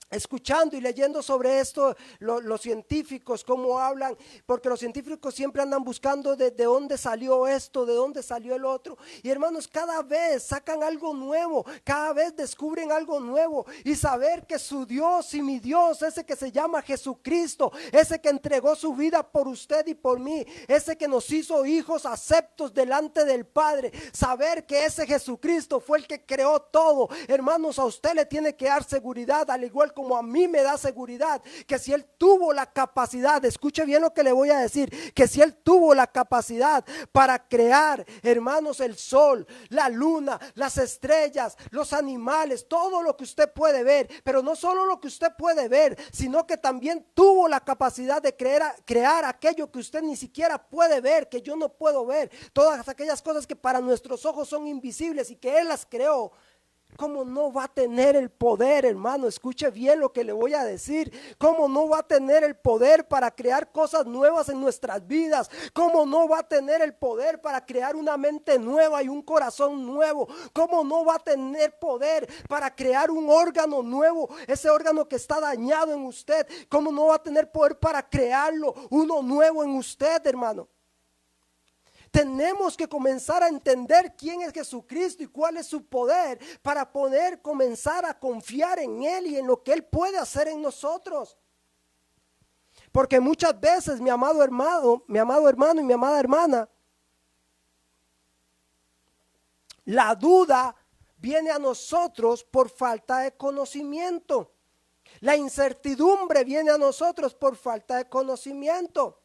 escuchando y leyendo sobre esto, los científicos cómo hablan, porque los científicos siempre andan buscando de dónde salió esto, de dónde salió el otro. Y hermanos, cada vez sacan algo nuevo, cada vez descubren algo nuevo. Y saber que su Dios y mi Dios, ese que se llama Jesucristo, ese que entregó su vida por usted y por mí, ese que nos hizo hijos aceptos delante del Padre, saber que ese Jesucristo fue el que creó todo, hermanos, a usted le tiene que dar seguridad, al igual como como a mí me da seguridad, que si Él tuvo la capacidad, escuche bien lo que le voy a decir, que si Él tuvo la capacidad para crear, hermanos, el sol, la luna, las estrellas, los animales, todo lo que usted puede ver, pero no solo lo que usted puede ver, sino que también tuvo la capacidad de crear aquello que usted ni siquiera puede ver, que yo no puedo ver, todas aquellas cosas que para nuestros ojos son invisibles y que Él las creó. ¿Cómo no va a tener el poder, hermano? Escuche bien lo que le voy a decir. ¿Cómo no va a tener el poder para crear cosas nuevas en nuestras vidas? ¿Cómo no va a tener el poder para crear una mente nueva y un corazón nuevo? ¿Cómo no va a tener poder para crear un órgano nuevo? Ese órgano que está dañado en usted. ¿Cómo no va a tener poder para crearlo, uno nuevo en usted, hermano? Tenemos que comenzar a entender quién es Jesucristo y cuál es su poder para poder comenzar a confiar en Él y en lo que Él puede hacer en nosotros. Porque muchas veces, mi amado hermano y mi amada hermana, la duda viene a nosotros por falta de conocimiento. La incertidumbre viene a nosotros por falta de conocimiento.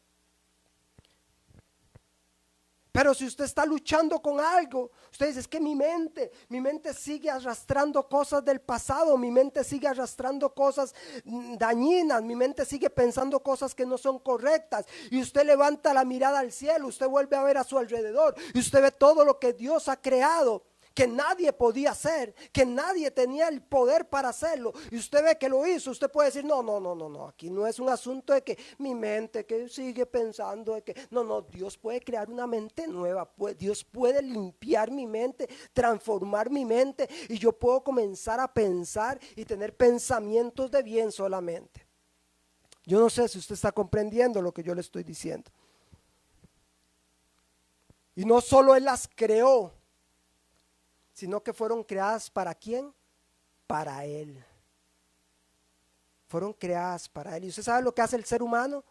Pero si usted está luchando con algo, usted dice, es que mi mente sigue arrastrando cosas del pasado, mi mente sigue arrastrando cosas dañinas, mi mente sigue pensando cosas que no son correctas. Y usted levanta la mirada al cielo, usted vuelve a ver a su alrededor y usted ve todo lo que Dios ha creado, que nadie podía hacer, que nadie tenía el poder para hacerlo, y usted ve que lo hizo. Usted puede decir, no, aquí no es un asunto de que mi mente que sigue pensando de que, no, Dios puede crear una mente nueva, Dios puede limpiar mi mente, transformar mi mente, y yo puedo comenzar a pensar y tener pensamientos de bien solamente. Yo no sé si usted está comprendiendo lo que yo le estoy diciendo. Y no solo Él las creó, sino que fueron creadas ¿para quién? Para Él. Fueron creadas para Él. ¿Y usted sabe lo que hace el ser humano?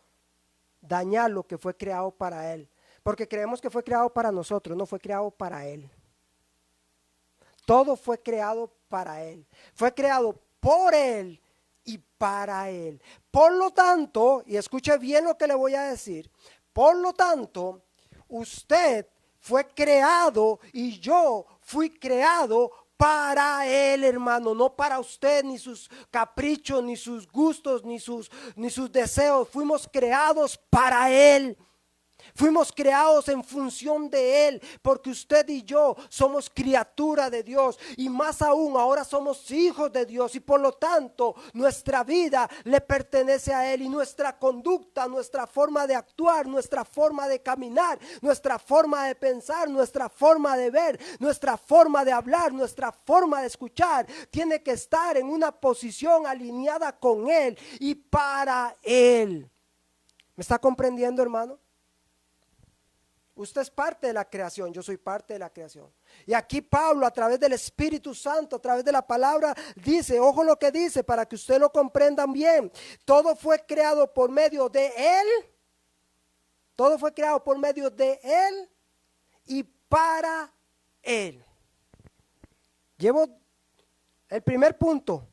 Dañar lo que fue creado para Él. Porque creemos que fue creado para nosotros, no fue creado para Él. Todo fue creado para Él. Fue creado por Él y para Él. Por lo tanto, y escuche bien lo que le voy a decir, por lo tanto, usted fue creado y yo fui creado para Él, hermano, no para usted, ni sus caprichos, ni sus gustos, ni sus deseos. Fuimos creados para Él. Fuimos creados en función de Él, porque usted y yo somos criatura de Dios, y más aún ahora somos hijos de Dios, y por lo tanto nuestra vida le pertenece a Él, y nuestra conducta, nuestra forma de actuar, nuestra forma de caminar, nuestra forma de pensar, nuestra forma de ver, nuestra forma de hablar, nuestra forma de escuchar, tiene que estar en una posición alineada con Él y para Él. ¿Me está comprendiendo, hermano? Usted es parte de la creación, yo soy parte de la creación. Y aquí Pablo, a través del Espíritu Santo, a través de la palabra, dice, ojo lo que dice para que usted lo comprendan bien. Todo fue creado por medio de Él. Todo fue creado por medio de Él y para Él. Llevo el primer punto.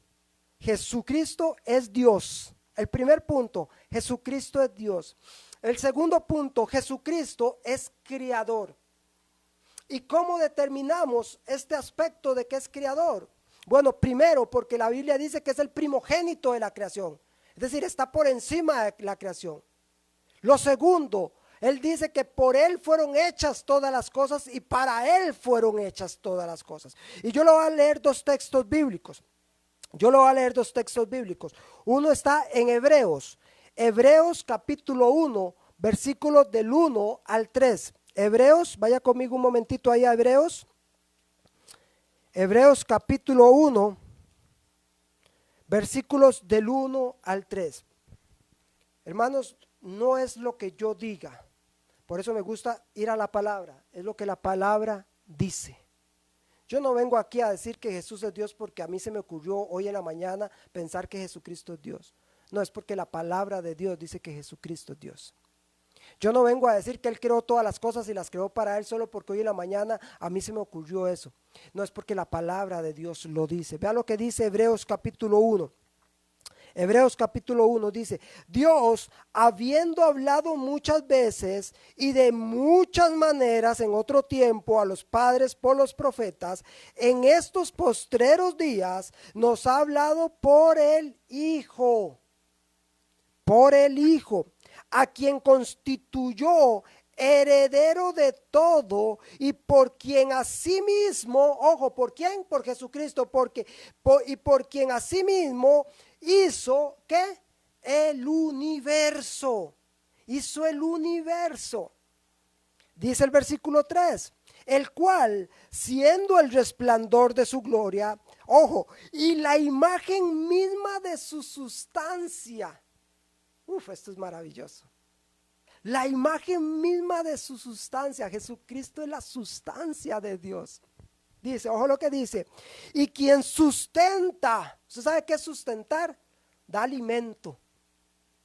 Jesucristo es Dios. El primer punto, Jesucristo es Dios. El segundo punto, Jesucristo es creador. ¿Y cómo determinamos este aspecto de que es creador? Bueno, primero porque la Biblia dice que es el primogénito de la creación. Es decir, está por encima de la creación. Lo segundo, Él dice que por Él fueron hechas todas las cosas y para Él fueron hechas todas las cosas. Y yo le voy a leer dos textos bíblicos. Uno está en Hebreos capítulo 1, versículos del 1 al 3. Hebreos, vaya conmigo un momentito ahí a Hebreos. Hebreos capítulo 1, versículos del 1 al 3. Hermanos, no es lo que yo diga. Por eso me gusta ir a la palabra. Es lo que la palabra dice. Yo no vengo aquí a decir que Jesús es Dios porque a mí se me ocurrió hoy en la mañana pensar que Jesucristo es Dios. No, es porque la palabra de Dios dice que Jesucristo es Dios. Yo no vengo a decir que Él creó todas las cosas y las creó para Él solo porque hoy en la mañana a mí se me ocurrió eso. No, es porque la palabra de Dios lo dice. Vea lo que dice Hebreos capítulo 1. Hebreos capítulo 1 dice: Dios, habiendo hablado muchas veces y de muchas maneras en otro tiempo a los padres por los profetas, en estos postreros días nos ha hablado por el Hijo, a quien constituyó heredero de todo y por quien asimismo, ojo, ¿por quién? Por Jesucristo, y por quien asimismo hizo, ¿qué? El universo. Hizo el universo. Dice el versículo 3, el cual, siendo el resplandor de su gloria, ojo, y la imagen misma de su sustancia. Esto es maravilloso. La imagen misma de su sustancia. Jesucristo es la sustancia de Dios. Dice, ojo lo que dice. Y quien sustenta. ¿Usted sabe qué es sustentar? Da alimento,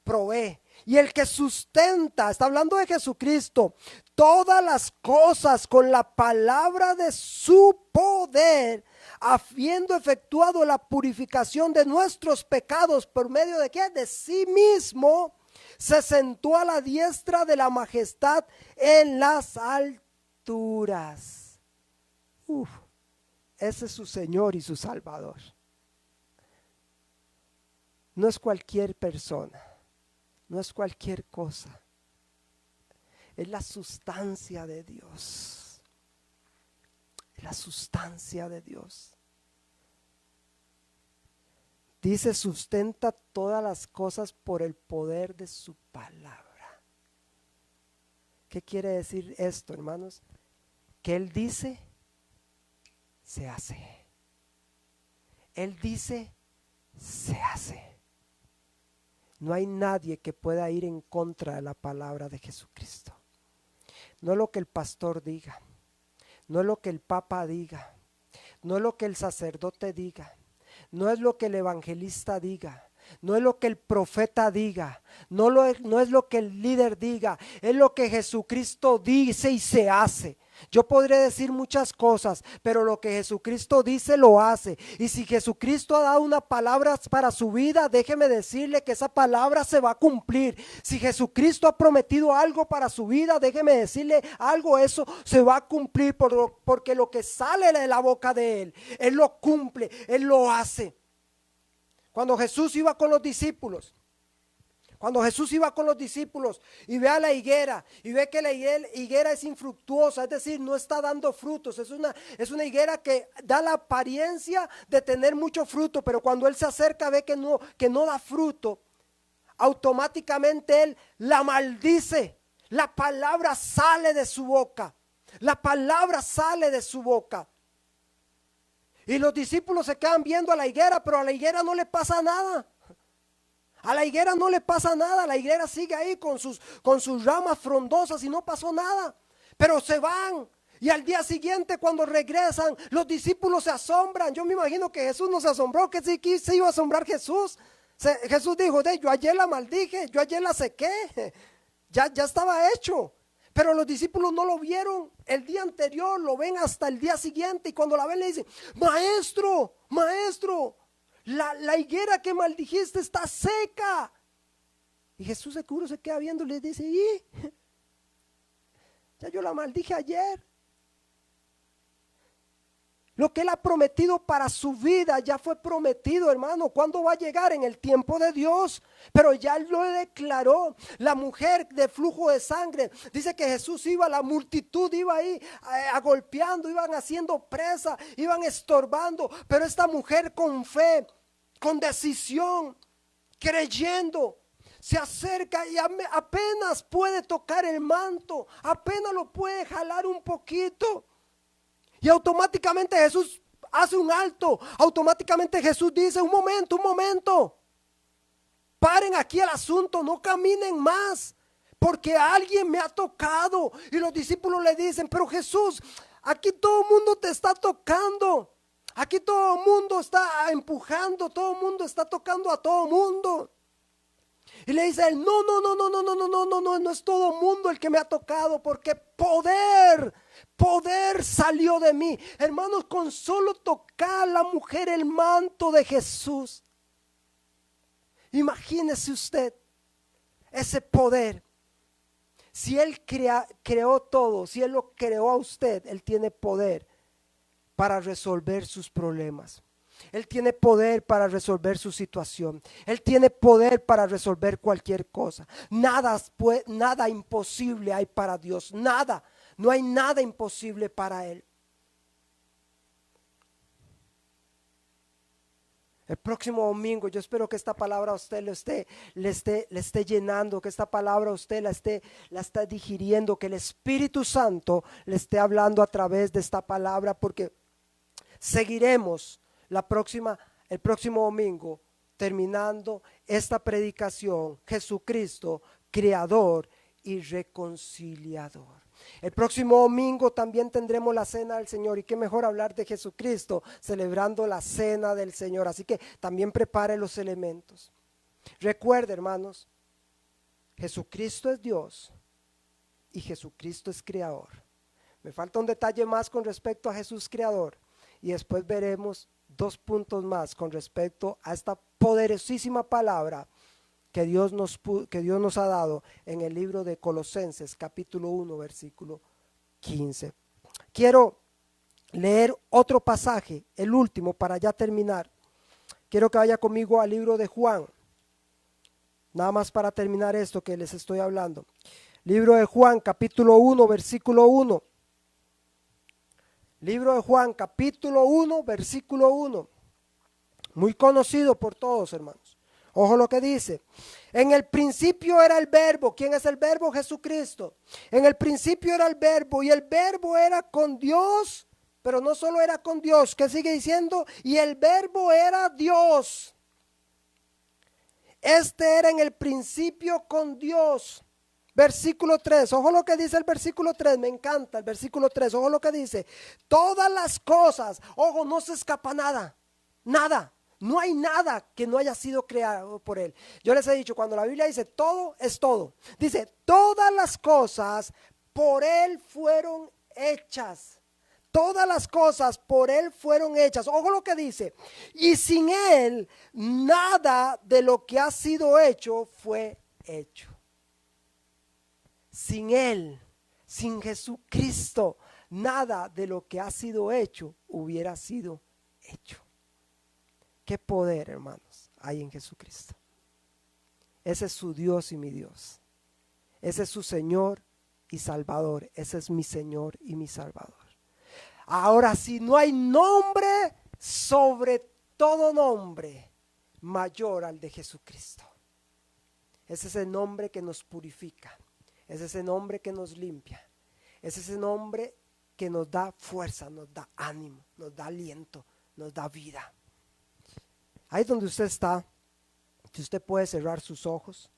provee. Y el que sustenta, está hablando de Jesucristo, todas las cosas con la palabra de su poder, habiendo efectuado la purificación de nuestros pecados por medio de ¿qué? De sí mismo, se sentó a la diestra de la majestad en las alturas. Ese es su Señor y su Salvador. No es cualquier persona, no es cualquier cosa. Es la sustancia de Dios. Es la sustancia de Dios. Dice, sustenta todas las cosas por el poder de su palabra. ¿Qué quiere decir esto, hermanos? Que Él dice, se hace. Él dice, se hace. No hay nadie que pueda ir en contra de la palabra de Jesucristo. No es lo que el pastor diga, no es lo que el papa diga, no es lo que el sacerdote diga, no es lo que el evangelista diga, no es lo que el profeta diga, no es lo que el líder diga, es lo que Jesucristo dice y se hace. Yo podré decir muchas cosas, pero lo que Jesucristo dice lo hace. Y si Jesucristo ha dado una palabra para su vida, déjeme decirle que esa palabra se va a cumplir. Si Jesucristo ha prometido algo para su vida, déjeme decirle algo, eso se va a cumplir, porque lo que sale de la boca de Él lo cumple, Él lo hace. Cuando Jesús iba con los discípulos, y ve a la higuera y ve que la higuera es infructuosa, es decir, no está dando frutos, es una higuera que da la apariencia de tener mucho fruto, pero cuando él se acerca ve que no da fruto, automáticamente él la maldice. La palabra sale de su boca, y los discípulos se quedan viendo a la higuera, pero a la higuera no le pasa nada. A la higuera no le pasa nada, la higuera sigue ahí con sus ramas frondosas y no pasó nada. Pero se van y al día siguiente cuando regresan los discípulos se asombran. Yo me imagino que Jesús no se asombró, que sí se iba a asombrar Jesús. Jesús dijo, yo ayer la maldije, yo ayer la sequé, ya estaba hecho. Pero los discípulos no lo vieron el día anterior, lo ven hasta el día siguiente y cuando la ven le dicen, maestro, la higuera que maldijiste está seca. Y Jesús seguro se queda viendo y le dice, ya yo la maldije ayer. Lo que Él ha prometido para su vida ya fue prometido, hermano. ¿Cuándo va a llegar? En el tiempo de Dios. Pero ya Él lo declaró. La mujer de flujo de sangre, dice que Jesús iba, la multitud iba ahí agolpeando, iban haciendo presa, iban estorbando. Pero esta mujer con fe, con decisión, creyendo, se acerca y apenas puede tocar el manto, apenas lo puede jalar un poquito. Y automáticamente Jesús hace un alto, automáticamente Jesús dice, un momento, paren aquí el asunto, no caminen más, porque alguien me ha tocado. Y los discípulos le dicen, pero Jesús, aquí todo el mundo te está tocando, aquí todo el mundo está empujando, todo el mundo está tocando a todo el mundo. Y le dice él, no es todo el mundo el que me ha tocado, porque poder salió de mí. Hermanos, con solo tocar la mujer el manto de Jesús, Imagínese usted ese poder. Si Él creó todo, si Él lo creó a usted, Él tiene poder para resolver sus problemas. Él tiene poder para resolver su situación. Él tiene poder para resolver cualquier cosa. Nada imposible hay para Dios. Nada. No hay nada imposible para Él. El próximo domingo yo espero que esta palabra a usted le esté llenando, que esta palabra a usted la está digiriendo, que el Espíritu Santo le esté hablando a través de esta palabra, porque seguiremos el próximo domingo terminando esta predicación, Jesucristo, Creador y Reconciliador. El próximo domingo también tendremos la cena del Señor, y qué mejor hablar de Jesucristo celebrando la cena del Señor. Así que también prepare los elementos. Recuerde, hermanos, Jesucristo es Dios y Jesucristo es Creador. Me falta un detalle más con respecto a Jesús Creador, y después veremos 2 puntos más con respecto a esta poderosísima palabra que Dios nos ha dado en el libro de Colosenses, capítulo 1, versículo 15. Quiero leer otro pasaje, el último, para ya terminar. Quiero que vaya conmigo al libro de Juan, nada más para terminar esto que les estoy hablando. Libro de Juan, capítulo 1, versículo 1. Libro de Juan, capítulo 1, versículo 1. Muy conocido por todos, hermanos. Ojo lo que dice. En el principio era el verbo. ¿Quién es el verbo? Jesucristo. En el principio era el verbo, y el verbo era con Dios, pero no solo era con Dios. ¿Qué sigue diciendo? Y el verbo era Dios. Este era en el principio con Dios. Versículo 3, ojo lo que dice el versículo 3, me encanta el versículo 3, ojo lo que dice. Todas las cosas, ojo, no se escapa nada, nada. No hay nada que no haya sido creado por Él. Yo les he dicho, cuando la Biblia dice todo, es todo. Dice, todas las cosas por Él fueron hechas. Todas las cosas por Él fueron hechas. Ojo lo que dice. Y sin Él, nada de lo que ha sido hecho fue hecho. Sin Él, sin Jesucristo, nada de lo que ha sido hecho hubiera sido hecho. Qué poder, hermanos, hay en Jesucristo. Ese es su Dios y mi Dios. Ese es su Señor y Salvador. Ese es mi Señor y mi Salvador. Ahora, si no hay nombre sobre todo nombre mayor al de Jesucristo. Es ese nombre que nos purifica. Es ese nombre que nos limpia. Es ese nombre que nos da fuerza, nos da ánimo, nos da aliento, nos da vida. Ahí donde usted está, si usted puede cerrar sus ojos.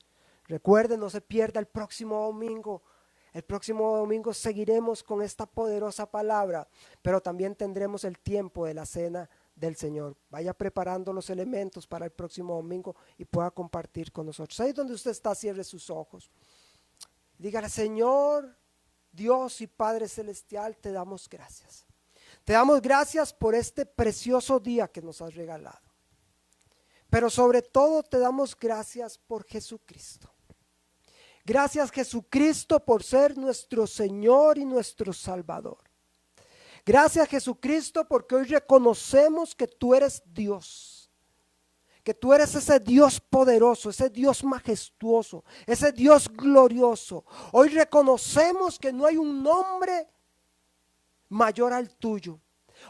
Recuerde, no se pierda el próximo domingo. El próximo domingo seguiremos con esta poderosa palabra, pero también tendremos el tiempo de la cena del Señor. Vaya preparando los elementos para el próximo domingo y pueda compartir con nosotros. Ahí donde usted está, cierre sus ojos. Dígale: Señor, Dios y Padre Celestial, te damos gracias. Te damos gracias por este precioso día que nos has regalado. Pero sobre todo te damos gracias por Jesucristo. Gracias, Jesucristo, por ser nuestro Señor y nuestro Salvador. Gracias, Jesucristo, porque hoy reconocemos que tú eres Dios. Que tú eres ese Dios poderoso, ese Dios majestuoso, ese Dios glorioso. Hoy reconocemos que no hay un nombre mayor al tuyo.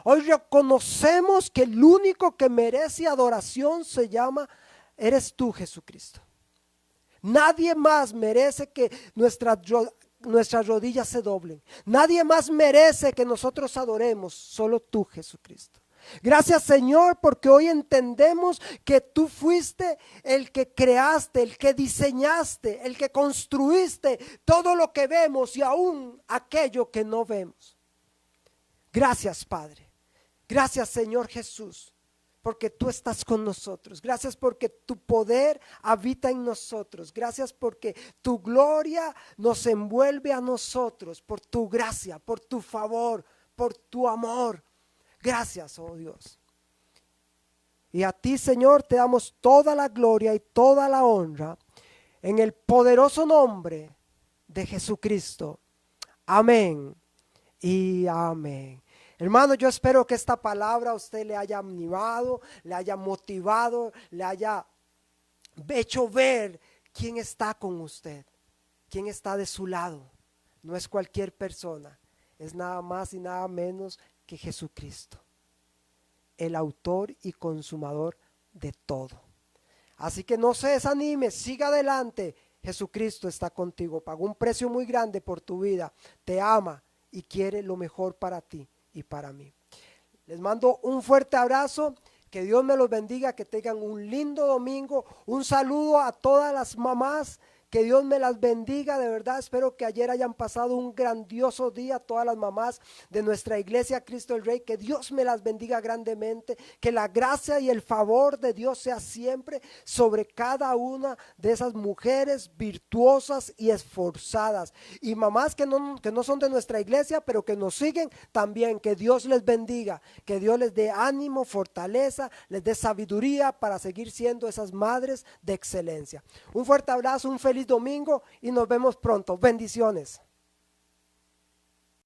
Hoy reconocemos que el único que merece adoración eres tú, Jesucristo. Nadie más merece que nuestras rodillas se doblen. Nadie más merece que nosotros adoremos, solo tú, Jesucristo. Gracias, Señor, porque hoy entendemos que tú fuiste el que creaste, el que diseñaste, el que construiste todo lo que vemos y aún aquello que no vemos. Gracias, Padre. Gracias, Señor Jesús, porque tú estás con nosotros. Gracias porque tu poder habita en nosotros. Gracias porque tu gloria nos envuelve a nosotros, por tu gracia, por tu favor, por tu amor. Gracias, oh Dios. Y a ti, Señor, te damos toda la gloria y toda la honra en el poderoso nombre de Jesucristo. Amén y amén. Hermano, yo espero que esta palabra a usted le haya animado, le haya motivado, le haya hecho ver quién está con usted, quién está de su lado. No es cualquier persona, es nada más y nada menos que Jesucristo, el autor y consumador de todo. Así que no se desanime, siga adelante. Jesucristo está contigo, pagó un precio muy grande por tu vida, te ama y quiere lo mejor para ti y para mí. Les mando un fuerte abrazo, que Dios me los bendiga, que tengan un lindo domingo, un saludo a todas las mamás, que Dios me las bendiga, de verdad espero que ayer hayan pasado un grandioso día todas las mamás de nuestra iglesia Cristo el Rey, que Dios me las bendiga grandemente, que la gracia y el favor de Dios sea siempre sobre cada una de esas mujeres virtuosas y esforzadas, y mamás que no son de nuestra iglesia, pero que nos siguen también, que Dios les bendiga, que Dios les dé ánimo, fortaleza, les dé sabiduría para seguir siendo esas madres de excelencia. Un fuerte abrazo, un feliz domingo y nos vemos pronto. Bendiciones.